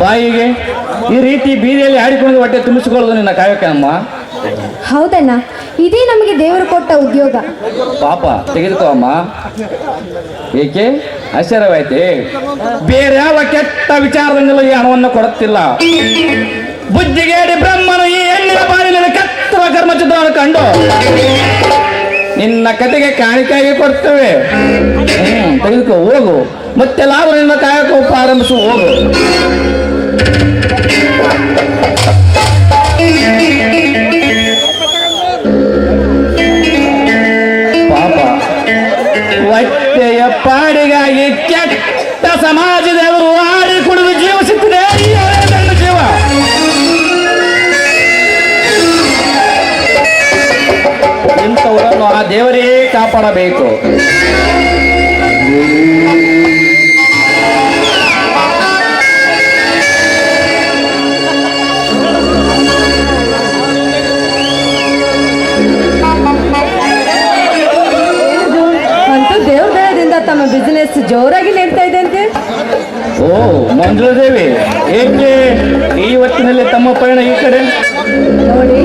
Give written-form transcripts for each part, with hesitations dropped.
ಬಾಯಿಗೆ ಈ ರೀತಿ ಬೀದಿಯಲ್ಲಿ ಆಡಿಕೊಂಡು ಹೊಟ್ಟೆ ತುಂಬಿಸಿಕೊಳ್ಳೋದು ನಿನ್ನ ಕಾಯಕ ಅಮ್ಮ. ಹೌದಣ್ಣ, ಇದೇ ನಮಗೆ ದೇವರು ಕೊಟ್ಟ ಉದ್ಯೋಗ. ಪಾಪ ತೆಗೆದುಕೋ ಅಮ್ಮ. ಏಕೆ ಆಶ್ಚರ್ಯವಾಯ್ತೆ? ಬೇರೆ ಯಾವ ಕೆಟ್ಟ ವಿಚಾರದಿಂದಲೂ ಈ ಹಣವನ್ನು ಕೊಡುತ್ತಿಲ್ಲ. ಬುದ್ಧಿಗೇಡಿ ಬ್ರಹ್ಮನು ಈ ಹೆಣ್ಣಿನ ಬಾಳಿನಲ್ಲಿ ಕತ್ತಲ ಕರ್ಮಚಿತ್ರವನ್ನು ಕಂಡು ನಿನ್ನ ಕತೆಗೆ ಕಾಣಿಕೆಯಾಗಿ ಕೊಡ್ತೇವೆ. ತೆಗೆದುಕೋ, ಹೋಗು. ಮತ್ತೆಲ್ಲಾದ್ರೂ ನಿನ್ನ ಕಾಯಕ ಪ್ರಾರಂಭಿಸು, ಹೋಗು. ಪಾಪ ಹೊಟ್ಟೆಯ ಪಾಡಿಗಾಗಿ ಕೆಟ್ಟ ಸಮಾಜದವರು ಆಡಿ ಕುಡಿದು ಜೀವಿಸುತ್ತಿದೆ ಈ ಹಳೆಯ ಜೀವ. ಇಂಥವರನ್ನು ಆ ದೇವರೇ ಕಾಪಾಡಬೇಕು. ತಮ್ಮ ಬಿಸಿನೆಸ್ ಜೋರಾಗಿ ನಡೀತಾ ಇದೆ ಅಂತೆ. ಓ ಮಂಜುಳಾದೇವಿ, ಏಕೆ ಈ ಹೊತ್ತಿನಲ್ಲಿ ತಮ್ಮ ಪಯಣ ಈ ಕಡೆ? ನೋಡಿ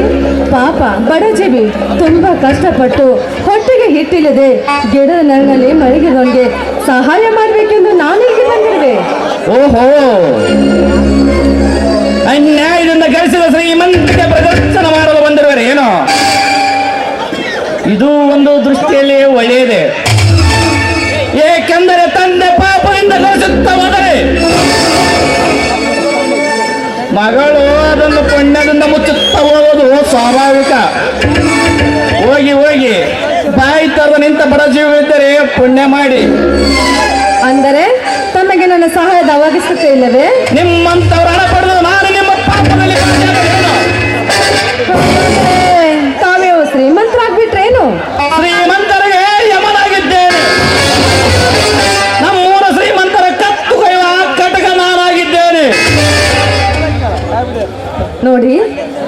ಪಾಪ ಬಡಜೀವಿ ತುಂಬಾ ಕಷ್ಟಪಟ್ಟು ಹೊಟ್ಟೆಗೆ ಹಿಟ್ಟಿಲ್ಲದೆ ಗಿಡದ ನೆರಳಿನಲ್ಲಿ ಮಲಗಿದವನಿಗೆ ಸಹಾಯ ಮಾಡಬೇಕೆಂದು ನಾನು ಇಲ್ಲಿ ಬಂದಿರುವೆ. ಓಹೋ, ಅನ್ಯಾಯದಿಂದ ಗಳಿಸಿದ ಶ್ರೀಮಂತಿಕೆ ಪ್ರದರ್ಶನ ಮಾಡಲು ಬಂದಿರುವರೆ ಏನೋ? ಇದು ಒಂದು ದೃಷ್ಟಿಯಲ್ಲಿ ಒಳ್ಳೆಯದೇ. ಏಕೆಂದರೆ ತಂದೆ ಪಾಪದಿಂದ ಗಳಿಸುತ್ತ ಹೋದರೆ ಮಗಳು ಅದನ್ನು ಪುಣ್ಯದಿಂದ ಮುಚ್ಚುತ್ತಾ ಹೋಗೋದು ಸ್ವಾಭಾವಿಕ. ಹೋಗಿ ಹೋಗಿ ಬಾಯಿ ತರದ ನಿಂತ ಬಡ ಜೀವಿದ್ದರೆ ಪುಣ್ಯ ಮಾಡಿ. ಅಂದರೆ ತಮಗೆ ನನ್ನ ಸಹಾಯದ ಅವಾಗಿಸುತ್ತೆ ಇಲ್ಲವೇ? ನಿಮ್ಮಂತವ್ರ ಹಣ ಪಡೆದು ನಾನು ನಿಮ್ಮ ಪಾಪದಲ್ಲಿ ತಾವೇ ಶ್ರೀಮಂತರಾಗ್ಬಿಟ್ರೇನು? ಶ್ರೀಮಂತರಿಗೆ ಯಮನಾಗಿದ್ದೇನೆ. ನಮ್ಮೂರ ಶ್ರೀಮಂತರ ಕತ್ತು ಕೊಯ್ಯುವ ಕಟಕ ನಾನಾಗಿದ್ದೇನೆ. ನೋಡಿ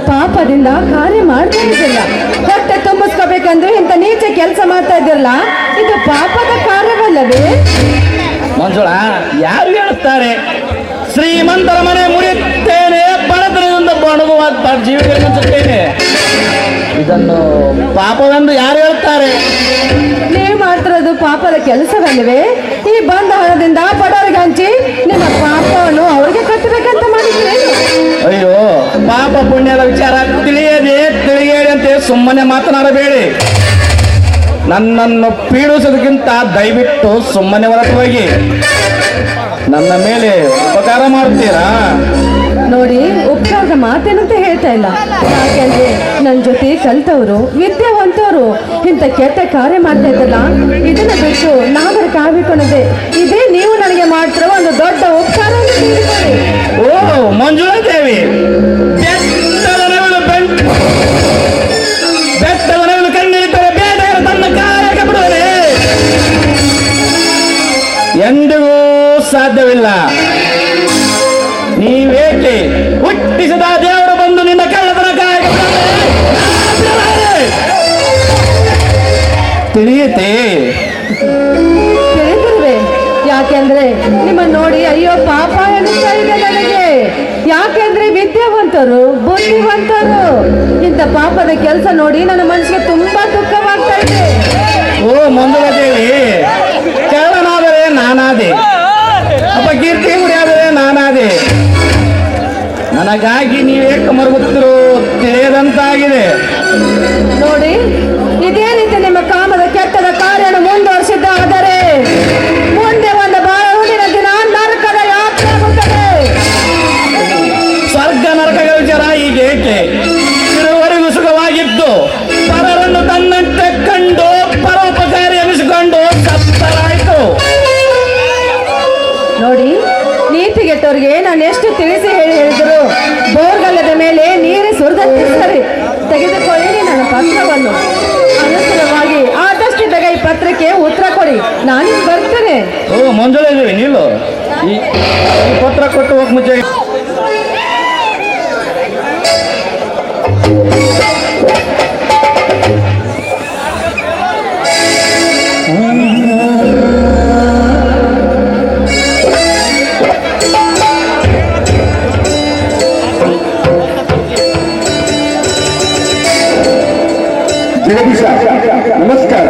ಪಾಪದಿಂದ ಕಾರ್ಯ ಮಾಡ್ತಾ ಇದ್ದಿಲ್ಲ, ಹೊಟ್ಟೆ ತುಂಬಿಸ್ಕೋಬೇಕಂದ್ರೆ ಇಂಥ ನೀಚ ಕೆಲಸ ಮಾಡ್ತಾ ಇದ್ದಿರಲ್ಲ, ಇದು ಪಾಪದ ಕಾರ್ಯವಲ್ಲವೇ? ಮಂಜುಳಾ, ಯಾರು ಹೇಳುತ್ತಾರೆ ಶ್ರೀಮಂತರ ಮನೆ ಮುರಿಯುತ್ತೇನೆ, ಬಡತನದಿಂದ ಬಣಗುವ ಜೀವಿಗಳಿಗೆ ಮುಚ್ಚುತ್ತೇನೆ? ಇದನ್ನು ಪಾಪವೆಂದು ಯಾರು ಹೇಳ್ತಾರೆ? ನೀವು ಮಾಡ್ತಿರೋದು ಪಾಪದ ಕೆಲಸವಲ್ಲವೇ? ಈ ಬಂದ ಹಣದಿಂದ ಬಡವರಿಗೆ ಹಂಚಿ ನಿಮ್ಮ ಪಾಪವನ್ನು ಅವ್ರಿಗೆ ಕಟ್ಟಬೇಕಂತ ಮಾಡಿದ್ರೇನು? ಅಯ್ಯೋ, ಪಾಪ ಪುಣ್ಯದ ವಿಚಾರ ತಿಳಿಯದೆ ತಿಳಿಯದಂತೆ ಸುಮ್ಮನೆ ಮಾತನಾಡಬೇಡಿ. ನನ್ನನ್ನು ಪೀಡಿಸೋದಕ್ಕಿಂತ ದಯವಿಟ್ಟು ಸುಮ್ಮನೆ ಹೊರಟು ಹೋಗಿ. ನನ್ನ ಮೇಲೆ ಉಪಕಾರ ಮಾಡ್ತೀರಾ? ನೋಡಿ, ಉಪಕಾರದ ಮಾತೇನಂತ ಹೇಳ್ತಾ ಇಲ್ಲ. ಯಾಕೆಂದ್ರೆ ನನ್ನ ಜೊತೆ ಕಲ್ತವರು ವಿದ್ಯಾವಂತವರು ಇಂಥ ಕೆಟ್ಟ ಕಾರ್ಯ ಮಾಡ್ತಾ ಇದ್ದಲ್ಲ, ಇದನ್ನ ಬಿಟ್ಟು ನಾವರ ಕಾಯ್ಬಿಟ್ಟದೆ ಇದೇ ನೀವು ನನಗೆ ಮಾಡ್ತಿರೋ ಒಂದು ದೊಡ್ಡ ಉಪಕಾರ ಅಂತ ತಿಳಿದುಕೊಳ್ಳಿ. ಓ ಮಂಜುಳಾ ದೇವಿ, ಬೆಟ್ಟದವನವನು ಕಣ್ಣಿಳಿದರೆ ಬೇಟೆಗಾರ ತನ್ನ ಕಾಯಕ ಬಿಡುವರೆ ಎಂದಿಗೂ ಸಾಧ್ಯವಿಲ್ಲ. ನೀವೇಕೆ ಹುಟ್ಟಿಸಿದ ದೇವರು ಬಂದು ನಿನ್ನ ಕಳ್ಳತನ ಕಾಯಕ ತಿಳಿಯುತ್ತೆ? ತಿಳಿದಿರುವೆ. ಯಾಕೆಂದ್ರೆ ನಿಮ್ಮನ್ನು ನೋಡಿ ಅಯ್ಯೋ ಪಾಪ ಎನ್ನಿಸ್ತಾ ಇದೆ ನನಗೆ. ಯಾಕೆಂದ್ರೆ ವಿದ್ಯಾವಂತರು ಬುದ್ಧಿವಂತರು ಇಂಥ ಪಾಪದ ಕೆಲಸ ನೋಡಿ ನನ್ನ ಮನಸ್ಸಿಗೆ ತುಂಬಾ ದುಃಖವಾಗ್ತಾ ಇದೆ. ಓ ಮಂಜುಳಾ ದೇವಿ, ಕಳ್ಳನಾದರೆ ನಾನಾದೆ, ಅಪಕೀರ್ತಿ ಮುಡಿಯಾದರೆ ನಾನಾದೆ. ನನಗಾಗಿ ನೀವೇಕೆ ಮರುಗುತ್ತಿರೋ ತಿಳಿಯದಂತಾಗಿದೆ. ನೋಡಿ, ಇದೇ ರೀತಿ ನಿಮ್ಮ ಕಾಮದ ಕೆಟ್ಟದ ಕಾರ್ಯವನ್ನು ಮುಂದುವರಿಸಿದ್ದ ಆದರೆ ಮುಂದೆ ಒಂದು ಬಾಳುವುದಿನ ದಿನ ನರಕದ ಯಾತ್ರೆ ಆಗುತ್ತದೆ. ಸ್ವರ್ಗ ನರಕಗಳ ವಿಚಾರ ಈಗ ಏಕೆ? ಇರುವರೆಗೂ ಸುಖವಾಗಿದ್ದು ಪರರನ್ನು ತನ್ನಂತೆ ಕಂಡು ಪರೋಪಕಾರಿ ಎನಿಸಿಕೊಂಡು ಸತ್ತರಾಯಿತು. ನೋಡಿ, ನೀತಿಗೆಟ್ಟವ್ರಿಗೆ ನಾನು ಎಷ್ಟು ತಿಳಿಸಿ ಹೇಳಿದ್ರು ಬೋರ್ಗಲ್ಲದ ಮೇಲೆ ನೀರೇ ಸುರಿದಂತೆ ಸರಿ. ತೆಗೆದುಕೊಳ್ಳಿ ನನ್ನ ಪತ್ರವನ್ನು. ಅನುಸಾರವಾಗಿ ಆದಷ್ಟು ಬೇಗ ಈ ಪತ್ರಕ್ಕೆ ಉತ್ತರ ಕೊಡಿ, ನಾನು ಬರ್ತೇನೆ. ಓ ಮಂಜುಳಾ ದೇವಿ, ನೀನು ಈ ಪತ್ರ ಕೊಟ್ಟು ಹೋಗಿ ಮುಂಚೆ ಜಗದೀಶ ನಮಸ್ಕಾರ.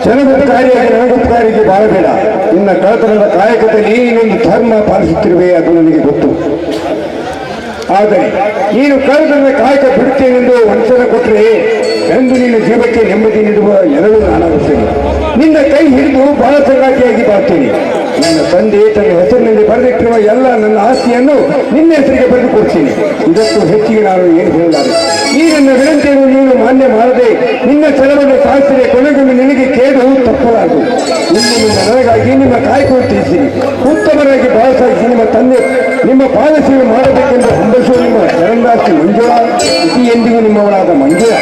ಜನಗುಪ್ತಕಾರಿಯಾಗಿ ನನಗುಪ್ತಕಾರಿಗೆ ಬಾಳಬೇಡ. ನಿನ್ನ ಕಳತನದ ಕಾಯಕದಲ್ಲಿ ನೀನೊಂದು ಧರ್ಮ ಪಾಲಿಸುತ್ತಿರುವೆ, ಅದು ನನಗೆ ಗೊತ್ತು. ಆದರೆ ನೀನು ಕಳತನದ ಕಾಯಕ ಬಿಡುತ್ತೇನೆಂದು ವಂಚನ ಕೊಟ್ಟರೆ ಎಂದು ನಿನ್ನ ಜೀವಕ್ಕೆ ನೆಮ್ಮದಿ ನೀಡುವ ಎರಡೂ ನಾನಾಗುತ್ತೇನೆ. ನಿನ್ನ ಕೈ ಹಿಡಿದು ಬಹಳ ಸಂಗಾತಿಯಾಗಿ ಬಾಳ್ತೇನೆ. ನನ್ನ ತಂದೆ ತನ್ನ ಹೆಸರಿನಲ್ಲಿ ಬರೆದಿಟ್ಟಿರುವ ಎಲ್ಲ ನನ್ನ ಆಸ್ತಿಯನ್ನು ನಿನ್ನ ಹೆಸರಿಗೆ ಬರೆದು ಕೊಡ್ತೀನಿ. ಇದಕ್ಕೂ ಹೆಚ್ಚಿಗೆ ನಾನು ಏನು ಹೇಳಲಾರೆ. ಈ ನನ್ನ ವಿನಂತಿಯನ್ನು ನೀನು ಮಾನ್ಯ ಮಾಡದೆ ನಿನ್ನ ಛಲವನ್ನು ಸಾಧಿಸಿದರೆ ಕೊನೆಗೊಂದು ನಿನಗೆ ಕೇಡು ತಪ್ಪಲಾರದು. ಇನ್ನು ನನಗಾಗಿ ನಿಮ್ಮ ಕಾಯ್ಕೊಂಡು ತಿಳಿಸಿರಿ. ಉತ್ತಮರಾಗಿ ಬಾಳ ಸಾಗಿಸಿ ನಿಮ್ಮ ತಂದೆ ನಿಮ್ಮ ಪಾದ ಸೇವೆ ಮಾಡಬೇಕೆಂದು ಹಂಬಲಿಸುವ ನಿಮ್ಮ ಚರಂದಾಸ್ತಿ ಮಂಜುಳಾ, ಇತಿ ಎಂದಿಗೂ ನಿಮ್ಮವಳಾದ ಮಂಜುಳಾ.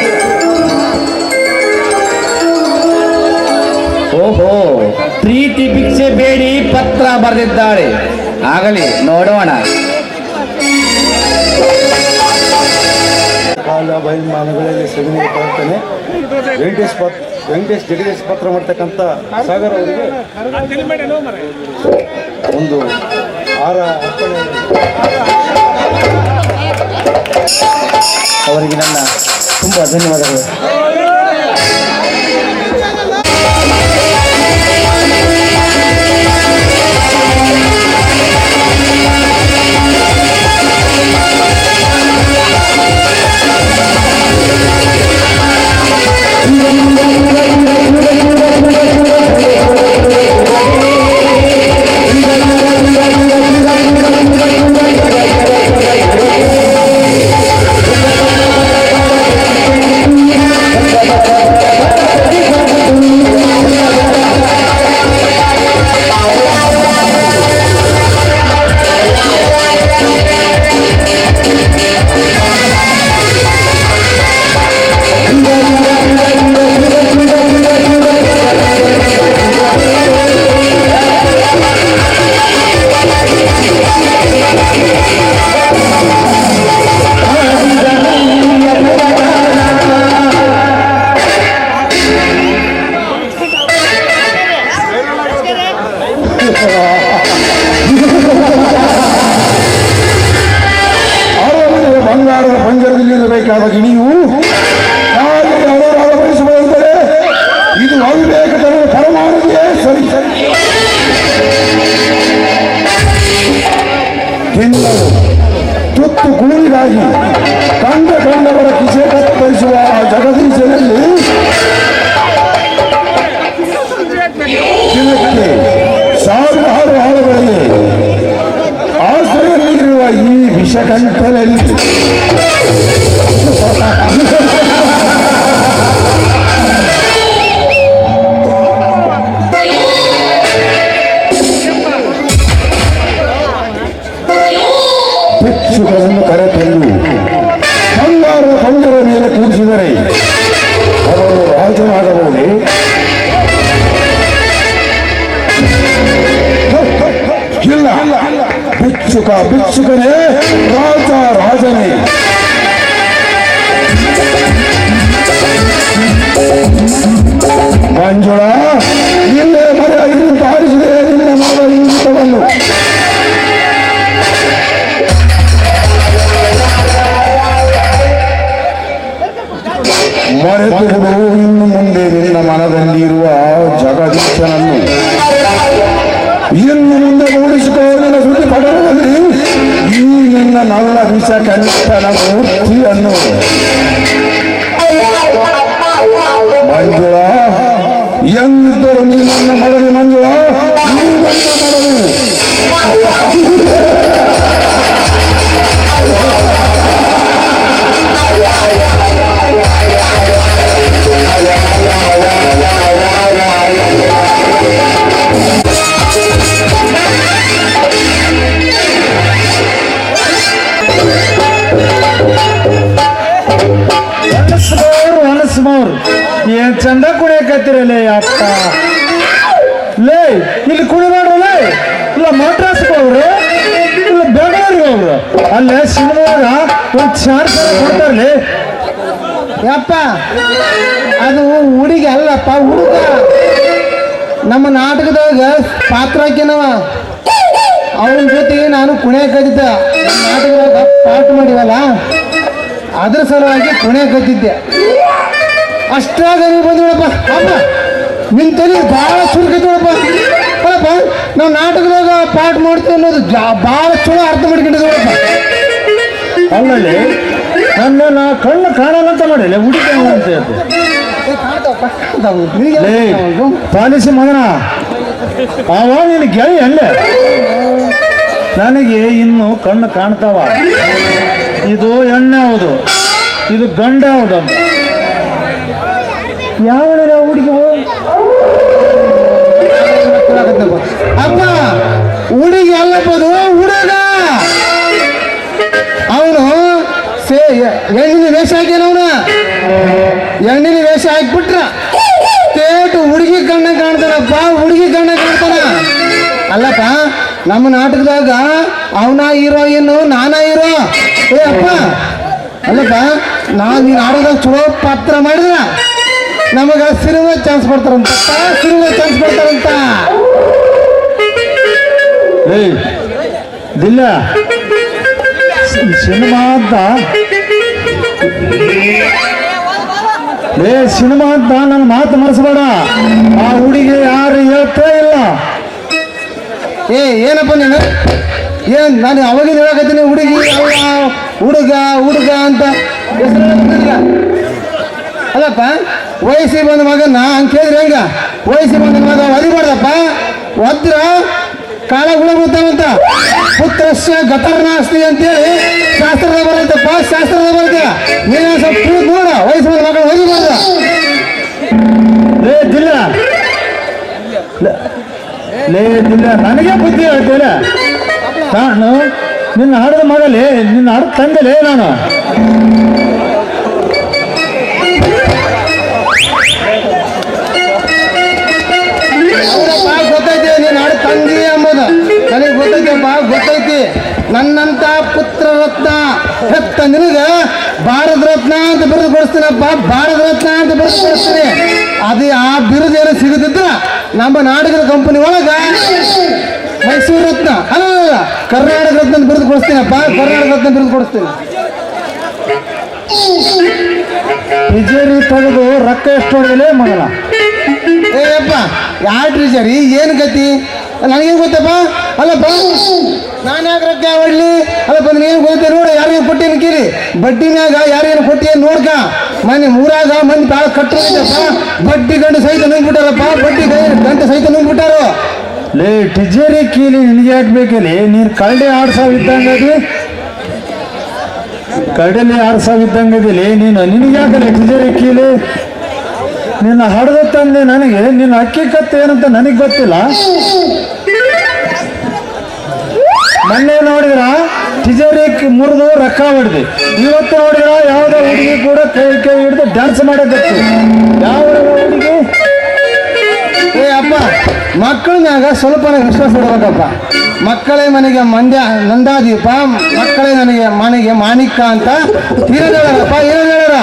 ಓಹೋ, ಪ್ರೀತಿ ಭಿಕ್ಷೆ ಬೇಡಿ ಪತ್ರ ಬರೆದಿದ್ದಾಳೆ. ಆಗಲಿ ನೋಡೋಣ. ಕಾಲ ಬಯಲ್ಮಾನಗಳಲ್ಲಿ ಸಗಣಿ ಪ್ರಾರ್ಥನೆ ವೆಂಕಟೇಶ್ ಜಗದೀಶ್ ಪತ್ರ ಮಾಡ್ತಕ್ಕಂಥ ಸಾಗರ್ ಅವರಿಗೆ ಒಂದು ಹಾರ ಅರ್ಪಣೆ. ಅವರಿಗೆ ನನ್ನ ತುಂಬ ಧನ್ಯವಾದಗಳು. ಬಂಗಾರದ ಪಂಜರದಲ್ಲಿರಬೇಕಾದ ಗಿಣಿಯು ಅಳವಡಿಸಬಹುದರೆ ಇದು ಅವಿವೇಕದ ಪರಮಾಣುವಿಯೇ ಸರಿ. ತಿನ್ನಲು ತುತ್ತು ಕೂಲಿಗಾಗಿ ಕಂಡವರ ಕಿಸೆ ಕತ್ತರಿಸುವ ಜಗದೀಶನಲ್ಲಿ ದಿನಕ್ಕೆ ಸಾವಿರಾರು ಆಳುಗಳಲ್ಲಿ ಆಶ್ರಯದಲ್ಲಿರುವ ಈ ವಿಷಕಂಠದಲ್ಲಿ ಭಿಕ್ಷುಕರನ್ನು ಕರೆತಂದು ಬಂಗಾರದ ಪಂಜರ ಮೇಲೆ ಕೂಡಿಸಿದರೆ ಅವರು ರಾಜನಾಗಬಹುದೇ? ಇಲ್ಲ, ಭಿಕ್ಷುಕನೇ ರಾಜನೇ. ಮಂಜುಳಾ, ಇಲ್ಲೇ ಮರೆಯಾಗಿ ಬಾರಿಸಿದೆ ನಿನ್ನ ಮಾಡುವ ಇಂಗಿತವನ್ನು. ಮರೆತು ಬಿಡು ಇನ್ನು ಮುಂದೆ ನಿನ್ನ ಮನದಲ್ಲಿರುವ ಜಗದೀಶನನ್ನು. ಇನ್ನು ಮುಂದೆ ಮೂಡಿಸಿಕೊಳ್ಳುವ ಸುದ್ದಿ ಪಡೆಯುವಲ್ಲಿ ಈ ನಿನ್ನ ನಲ್ಲ ವಿಷ ಕಂಠನ ಮೂರ್ತಿಯನ್ನು. ಮಂಜುಳಾ, ಎಂದಿದ್ದರು ನೀ ನನ್ನ ಮಡವಿ ಮಂಜುಳಾ, ನೀ ನನ್ನ ಮಡವಿ. ಏನ್ ಚಂದ ಕುಣಿಯಕತ್ತಿರಲೇ ಅಪ್ಪ. ಲೇ, ಇಲ್ಲಿ ಕುಣಿಬಾಡ್ರಲೇ. ಇಲ್ಲ ಮದ್ರಾಸ್ಗೆ ಹೋಗ್ರು, ಇಲ್ಲ ಬೆಂಗಳೂರಿಗೆ ಹೋಗ್ರು. ಅಲ್ಲೇ ಸಿನಿಮಾಗ ಒಂದು ಚಾನ್ಸ್ ಕೊಡ್ತಾರಲಿ ಯಪ್ಪ. ಅದು ಹುಡುಗಿ ಅಲ್ಲಪ್ಪ, ಹುಡುಗ. ನಮ್ಮ ನಾಟಕದಾಗ ಪಾತ್ರ ಹಾಕಿನವ. ಅವನ ಜೊತೆಗೆ ನಾನು ಕುಣಿಯಕತ್ತಿದ್ದೆ. ನಾಟಕದಾಗ ಪಾಠ ಮಾಡಿವಲ್ಲ, ಅದ್ರ ಸಲುವಾಗಿ ಕುಣಿಯಕತ್ತಿದ್ದೆ. ಅಷ್ಟಾಗ ನೀವು ಬಂದು ನೋಡಪ್ಪ ಅಪ್ಪ ನಿನ್ನ ತಲೆ ಭಾಳ ಚುರುಕೈತಿ ನೋಡಪ್ಪ ಅಲ್ಲಪ್ಪ ನಾವು ನಾಟಕದಾಗ ಪಾಠ ಮಾಡ್ತೀವಿ ಅನ್ನೋದು ಭಾಳ ಚಲೋ ಅರ್ಥ ಮಾಡ್ಕೊಂಡಿದ್ದೆ ನೋಡಪ್ಪ. ಅಲ್ಲಲ್ಲಿ ನಾ ಕಣ್ಣು ಕಾಣಲ್ಲ ಅಂತ ಮಾಡಿಲ್ಲ ಹುಡುಗಿ ಅಂತ ಹೇಳ್ತೆ ಪಾಲಿಸಿ ಮಗನ ಅವ ನಿನ್ನ ಗೆಳೆಯ ಅಲ್ಲೇ ನನಗೆ ಇನ್ನು ಕಣ್ಣು ಕಾಣ್ತಾವ. ಇದು ಎಣ್ಣೆ ಹೌದು, ಇದು ಗಂಡ ಹೌದು ಅಂತ ಯಾವ ಹುಡುಗಿ ಅಪ್ಪ ಹುಡುಗಿ ಅಲ್ಲಪ್ಪ ಅದು ಹುಡುಗ. ಅವನು ಹೆಣ್ಣಿನ ವೇಷ ಹಾಕ್ಯಾನ ಅವನ ಹೆಣ್ಣಿನ ವೇಷ ಹಾಕ್ಬಿಟ್ರ ತೇಟು ಹುಡುಗಿ ಕಣ್ಣ ಕಾಣ್ತಾನಪ್ಪ ಹುಡುಗಿ ಕಣ್ಣ ಕಾಣ್ತಾನ. ಅಲ್ಲಪ್ಪ ನಮ್ಮ ನಾಟಕದಾಗ ಅವನ ಹೀರೋಯಿನ್ ನಾನಾ ಹೀರೋ. ಏ ಅಪ್ಪ ಅಲ್ಲಪ್ಪ ನೀನು ನಾಟಕದಾಗ ಚಲೋ ಪಾತ್ರ ಮಾಡಿದ್ರ ನಮಗ ಸಿನಿಮಾ ಚಾನ್ಸ್ ಕೊಡ್ತಾರಂತ ಸಿನಿಮಾ ಚಾನ್ಸ್ ಕೊಡ್ತಾರಂತ. ದಿಲ್ಲ ಸಿನಿಮಾ ಅಂತ ಸಿನಿಮಾ ಅಂತ ನನ್ನ ಮಾತು ಮರೆಸಬೇಡ. ಆ ಹುಡುಗಿ ಯಾರು ಹೇಳ್ತೇ ಇಲ್ಲ. ಏನಪ್ಪ ನೀನು ಏನ್ ನಾನು ಅವಾಗಿನ ಹೇಳಕತ್ತೀನಿ ಹುಡುಗಿ ಹುಡುಗ ಹುಡುಗ ಅಂತ ಅಲ್ಲಪ್ಪ ವಯಸ್ಸಿಗೆ ಬಂದ ಮಗನ ಹಂಗೆ ಕೇಳಿದ್ರೆ ಹೆಂಗ ವಯಸ್ಸಿಗೆ ಬಂದ ಮಗ ಒದಿಬಾರ್ದಪ್ಪ ಒದ್ರ ಕಾಲ ಗುಣಗುತ್ತಾವಂತ ಪುತ್ರಸ್ಯ ಗತರ್ನಾಸ್ತಿ ಅಂತೇಳಿ ಶಾಸ್ತ್ರದ ಬರೈತಪ್ಪ ಶಾಸ್ತ್ರದ ಬರುತ್ತೆ. ನೀನು ಸ್ವಲ್ಪ ನೋಡ ವಯಸ್ಸು ಬಂದ ಮಗ ಒದಿಬಾರ್ದ. ದಿಲ್ಲ ನನಗೆ ಬುದ್ಧಿ ಹೇಳ್ತೇನೆ. ನಾನು ನಿನ್ನ ಹಾಡದ ಮಗಲೇ ನಿನ್ನ ಹಾಡ ತಂದಲೇ ನಾನು. ಗೊತ್ತೈತಿ ನೀನು ಹಾಡು ತಂಗಿ ಎಂಬುದು ನನಗೆ ಗೊತ್ತೈತಪ್ಪ ಗೊತ್ತೈತಿ. ನನ್ನಂತ ಪುತ್ರ ರತ್ನ ಹೆತ್ತ ನಿನಗೆ ಭಾರತ ರತ್ನ ಅಂತ ಬಿರುದು ಕೊಡಿಸ್ತೀನಪ್ಪ ಭಾರತ ರತ್ನ ಅಂತ ಬಿರುದು ಕೊಡಿಸ್ತೀನಿ. ಅದು ಆ ಬಿರುದು ಏನೋ ಸಿಗುತ್ತಿದ್ರ ನಮ್ಮ ನಾಟಕದ ಕಂಪನಿ ಒಳಗ ಮೈಸೂರು ರತ್ನ ಅಲ್ಲ ಕರ್ನಾಟಕ ರತ್ನ ಅಂತ ಬಿರುದು ಕೊಡಿಸ್ತೀನಪ್ಪ ಕರ್ನಾಟಕ ರತ್ನ ಬಿರುದು ಕೊಡಿಸ್ತೀನಿ. ತಿಜೇರಿ ತೆಗೆದು ರೊಕ್ಕ ಎಷ್ಟು ಹೊಡೆಯಲೇ ಮಗನ. ಏಯಪ್ಪ ಯಾವ ಟ್ರೀಜರಿ ಏನು ಗತಿ ನನಗೇನು ಗೊತ್ತಪ್ಪ. ಅಲ್ಲಪ್ಪ ನಾನು ಯಾಕೆ ರೊಕ್ಕ ಹೊಡ್ಲಿ ಅಲ್ಲಪ್ಪ ಏನು ಗೊತ್ತೆ ನೋಡು ಯಾರಿಗೇನು ಕೊಟ್ಟೇನು ಕೇಳಿ ಬಡ್ಡಿ ಮ್ಯಾಗ ಯಾರೇನು ಕೊಟ್ಟೇನು ನೋಡ್ಕ ಮನೆ ಊರಾಗ ಮಂದಿ ಭಾಳ ಕಟ್ಟಪ್ಪ ಬಡ್ಡಿ ಗಂಟೆ ಸಹಿತ ನುಂಗ್ಬಿಟ್ಟಾರಪ್ಪ ಬಡ್ಡಿ ಗಂಟೆ ಸಹಿತ ನುಂಗ್ಬಿಟ್ಟಾರು. ಟಿಜೇರಿ ಕೀಲಿ ನಿನಗೆ ಹಾಕ್ಬೇಕಲ್ಲಿ ನೀನು ಕರಡಿ 6,000 ಇದ್ದಂಗದಿ ಕರಡಲ್ಲಿ 6,000 ಇದ್ದಂಗದಿಲಿ ನಿನಗೆ ಯಾಕಲ್ಲ ಟಿಜೇರಿ ಕೀಲಿ ನಿನ್ನ ಹಡ್ದ ತಂದೆ ನನಗೆ ನಿನ್ನ ಅಕ್ಕಿ ಕತ್ತೆ ಏನಂತ ನನಗೆ ಗೊತ್ತಿಲ್ಲ. ಮೊನ್ನೆ ನೋಡಿದ್ರ ಟಿಜೇರಿ ಮುರಿದು ರೊಕ್ಕ ಹೊಡೆದು ಇವತ್ತು ನೋಡಿದ್ರ ಯಾವುದೋ ಹುಡುಗಿ ಕೂಡ ಕೈ ಹಿಡಿದು ಡ್ಯಾನ್ಸ್ ಮಾಡೋದಕ್ಕೆ ಯಾವ ಹುಡುಗಿ. ಅಪ್ಪ ಮಕ್ಕಳ ಮ್ಯಾಗ ಸ್ವಲ್ಪ ವಿಶ್ವಾಸ ಇಡಬೇಕಪ್ಪ. ಮಕ್ಕಳೇ ಮನೆಗೆ ಮಂಡ್ಯ ನಂದಾದೀಪ ಮಕ್ಕಳೇ ನನಗೆ ಮನೆಗೆ ಮಾಣಿಕ ಅಂತ ಏನು ಹೇಳಾರಪ್ಪ ಏನು ಹೇಳಾರ.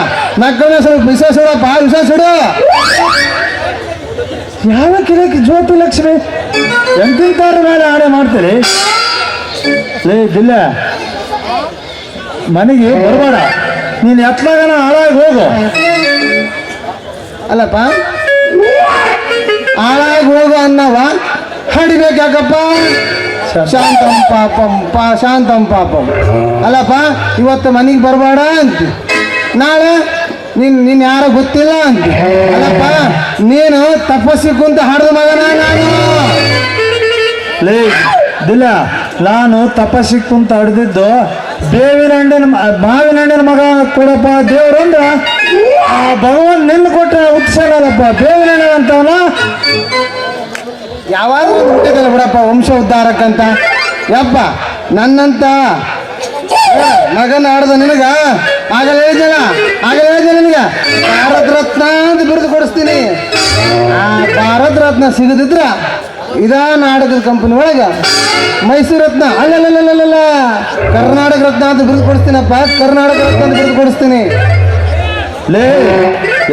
ಮಕ್ಕಳ ಸ್ವಲ್ಪ ವಿಶ್ವಾಸ ಇಡಪ್ಪ ವಿಶ್ವಾಸ ಇಡು. ಯಾವ ಕಿಲಕ್ಕೆ ಜ್ಯೋತಿ ಲಕ್ಷ್ಮಿ ಎಂತಿಂತಾರ ಮೇಲೆ ಆಣೆ ಮಾಡ್ತೀರಿ. ದಿಲ್ಲ ಮನೆಗೆ ಬರಬೇಡ ನೀನು ಎತ್ಲಾಗನ ಹಾಳಾಗಿ ಹೋಗು. ಅಲ್ಲಪ್ಪ ಹಾಳಾಗಿ ಹೋಗು ಅನ್ನವ ಹಡಿಬೇಕಾಕಪ್ಪ. ಶಾಂತಂ ಪಾಪಂ ಶಾಂತಂ ಪಾಪಂ ಅಲ್ಲಪ್ಪ ಇವತ್ತು ಮನೆಗೆ ಬರಬೇಡ ಅಂತಿ ನಾಳೆ ನೀನು ಯಾರೋ ಗೊತ್ತಿಲ್ಲ ಅಂತ ಅಲ್ಲಪ್ಪ ನೀನು ತಪಸ್ಸಿ ಕುಂತ ಹಾಡ್ದ ಮಗನ ನಾನು. ದಿಲ್ಲ ನಾನು ತಪಸ್ಸಿಗೆ ಕುಂತ ಹಿಡ್ದಿದ್ದು ಮಾವಿನ ಹಣ್ಣಿನ ಮಗ ಕೊಡಪ್ಪ ದೇವ್ರು ಅಂದ್ರ ಆ ಭಗವಾನ್ ನಿನ್ನ ಕೊಟ್ಟ ಉತ್ಸವಲ್ಲಪ್ಪ ಬೇವಿನ ಹಣ್ಣಿನ ಅಂತವನ ಯಾವಾಗ ಹುಟ್ಟಿದಲ್ಲ ಬಿಡಪ್ಪ ವಂಶ ಉದ್ಧಾರಕ್ಕಂತ. ಯಪ್ಪ ನನ್ನಂತ ಮಗನ ಆಡ್ದ ನಿನಗ ಆಗಲೇ ಹೇಳಿದೆ ನಿನಗ ಭಾರತ ರತ್ನ ಅಂತ ಬಿರುದು ಕೊಡಿಸ್ತೀನಿ. ಆ ಭಾರತ ರತ್ನ ಸಿಗದಿದ್ರ ಇದಾ ನಾಟಕದ ಕಂಪನಿ ಒಳಗ ಮೈಸೂರು ರತ್ನ ಅಲ್ಲಲ್ಲ ಕರ್ನಾಟಕ ರತ್ನ ಅಂತ ಬಿರುದು ಕೊಡಿಸ್ತೀನಪ್ಪ ಕರ್ನಾಟಕ ರತ್ನ ಅಂತ ಬಿರುದು ಕೊಡಿಸ್ತೀನಿ.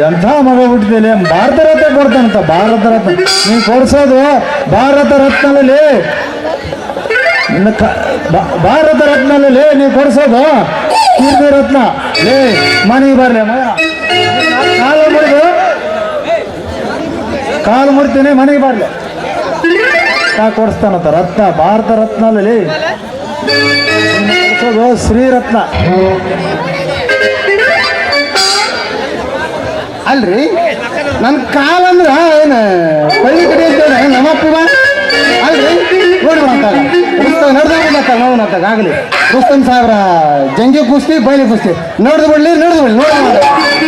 ಎಂಥ ಮಗ ಹುಟ್ಟಿದೆ ಭಾರತ ರತ್ನ ಕೊಡ್ತಾನಂತ ಭಾರತ ರತ್ನ ನೀನು ಕೊಡ್ಸೋದು ಭಾರತ ರತ್ನಲ್ಲಿ ಭಾರತ ರತ್ನಲ್ಲಿ ನೀವು ಕೊಡ್ಸೋದು ಕೀರ್ತಿ ರತ್ನ. ಮನೆಗೆ ಬರ್ಲಿ ಮಗ ಕಾಲ ಮುಡಿದು ಕಾಲು ಮುರಿತೀನಿ ಮನೆಗೆ ಬರ್ಲಿ ಕೊಡಿಸ್ತಾನಂತ ರತ್ನ ಭಾರತ ರತ್ನ ಅಲ್ಲಿ ಶ್ರೀರತ್ನ ಅಲ್ರಿ ನನ್ನ ಕಾಲಂದ್ರ ಏನು ಕಳ್ಳಿ ಕಡೆ ಅಂತೇಳಿ ನಮ್ಮಪ್ಪ ಅಲ್ರಿ ನೋಡಿ ಮಾತಾಗ ನಡೆದಾಗ ನಾವು ನಾತಾಗ ಆಗಲಿ ರುಸ್ತಮ್ ಸಾಹೇಬ್ರ ಜಂಗಿ ಕುಸ್ತಿ ಬೈಲಿ ಕುಸ್ತಿ ನೋಡಿದ್ ಬಿಡ್ಲಿ ನೋಡಿ